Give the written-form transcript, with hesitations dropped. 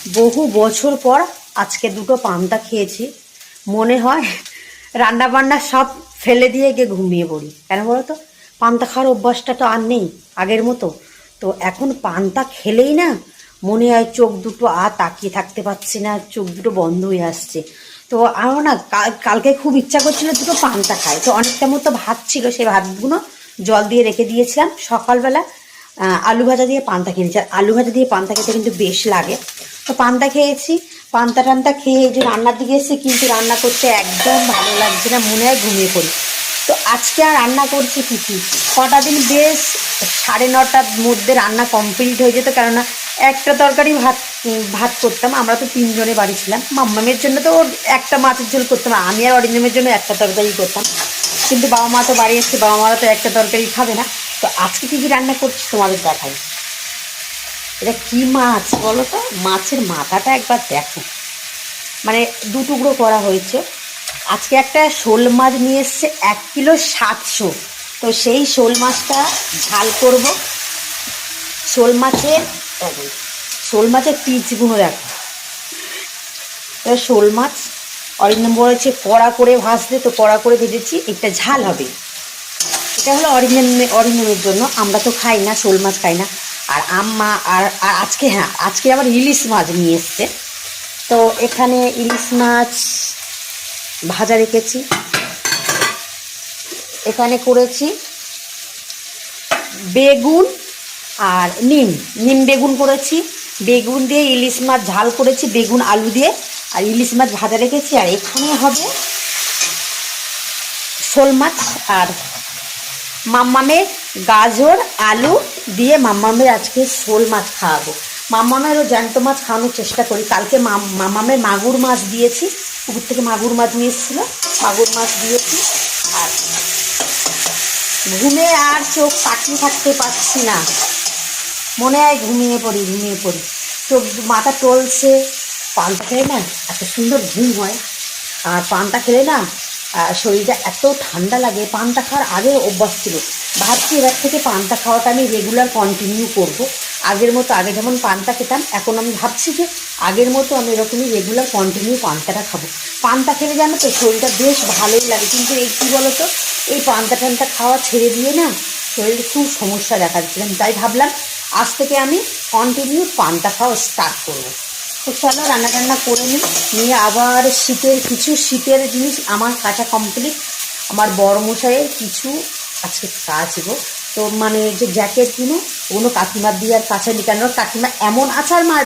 বহু বছর পর আজকে দুটো পান্তা খেয়েছি। মনে হয় রান্না বান্না সব ফেলে দিয়ে গিয়ে ঘুমিয়ে পড়ি। কেন বলো তো, পান্তা খাওয়ার অভ্যাসটা তো আর নেই আগের মতো। তো এখন পান্তা খেলেই না মনে হয় চোখ দুটো আর তাকিয়ে থাকতে পারছি না, চোখ দুটো বন্ধ হয়ে আসছে। তো আমার না কালকে খুব ইচ্ছা করছিল দুটো পান্তা খাই। তো অনেকটা মতো ভাত ছিল, সেই ভাতগুলো জল দিয়ে রেখে দিয়েছিলাম। সকালবেলা আলু ভাজা দিয়ে পান্তা খেয়েছি। আর আলু ভাজা দিয়ে পান্তা খেতে কিন্তু বেশ লাগে। তো পান্তা খেয়েছি, পান্তা টান্তা খেয়ে এই যে রান্নার দিকে এসেছি, কিন্তু রান্না করতে একদম ভালো লাগছে না, মনে হয় ঘুমিয়ে পড়ি। তো আজকে আর রান্না করছি কী কটা দিন বেশ 9:30টার মধ্যে রান্না কমপ্লিট হয়ে যেত। কেননা একটা তরকারি ভাত করতাম, আমরা তো 3 জনে বাড়ি ছিলাম। মাম্মামের জন্য তো একটা মাছের ঝোল করতাম, আমি আর অরিন্দমের জন্য একটা তরকারি করতাম। কিন্তু বাবা মা তো বাড়ি এসছে, বাবা মারা তো একটা তরকারি খাবে না। তো আজকে কী রান্না করছি তোমাদের দেখাই। এটা কি মাছ বলো তো, মাছের মাথাটা একবার দেখো, মানে 2 টুকরো করা হয়েছে। আজকে একটা শোল মাছ নিয়ে এসছে 1 কিলো 700। তো সেই শোল মাছটা ঝাল করব। শোল মাছের পিচগুলো দেখো। শোল মাছ অরিন্দম বলেছে কড়া করে ভাজতে, তো কড়া করে ভেজেছি, একটা ঝাল হবে। এটা হলো অরিন্দমের জন্য, আমরা তো খাই না, শোল মাছ খাই না। আর আম্মা আর আজকে আবার ইলিশ মাছ নিয়ে এসছে। তো এখানে ইলিশ মাছ ভাজা রেখেছি। এখানে করেছি বেগুন আর নিম বেগুন করেছি। বেগুন দিয়ে ইলিশ মাছ ঝাল করেছি, বেগুন আলু দিয়ে। আর ইলিশ মাছ ভাজা রেখেছি। আর এখানে হবে শোল মাছ। আর মাম্মামের গাজর আলু দিয়ে মাম্মামের আজকে শোল মাছ খাওয়াবো। মাম্মামেরও জ্যান্ত মাছ খাওয়ানোর চেষ্টা করি। কালকে মাম্মামের মাগুর মাছ দিয়েছি, পুকুর থেকে মাগুর মাছ নিয়ে এসেছিলো, মাগুর মাছ দিয়েছি। আর ঘুমে আর চোখ তাকিয়ে থাকতে পারছি না, মনে হয় ঘুমিয়ে পড়ি। চোখ মাথা টলছে। পান্তা খেলে না এত সুন্দর ঘুম হয়। আর পান্তা খেলে না শরীরটা এত ঠান্ডা লাগে। পান্তা খাওয়ার আগে অভ্যাস ছিল, ভাবছি এবার থেকে পান্তা খাওয়াটা আমি রেগুলার কন্টিনিউ করব। আগের মতো, আগে যেমন পান্তা খেতাম, এখন আমি ভাবছি যে আগের মতো আমি এরকমই রেগুলার কন্টিনিউ পান্তাটা খাবো। পান্তা খেলে জানো তো শরীরটা বেশ ভালোই লাগে। কিন্তু এই কী বলো তো, এই পান্তা টান্তা খাওয়া ছেড়ে দিয়ে না শরীরে খুব সমস্যা দেখা দিচ্ছিলাম। তাই ভাবলাম আজ থেকে আমি কন্টিনিউ পান্তা খাওয়া স্টার্ট করবো। তো চলো রান্না টান্না করে নিয়ে আবার শীতের জিনিস আমার কাটা কমপ্লিট। আমার বড় মশাইয়ের কিছু আজকে কাচবো। তো মানে যে জ্যাকেটগুলো, ওগুলো কাকিমার দিয়ে আর কাছে নিকানোর, কাকিমা এমন আচার মার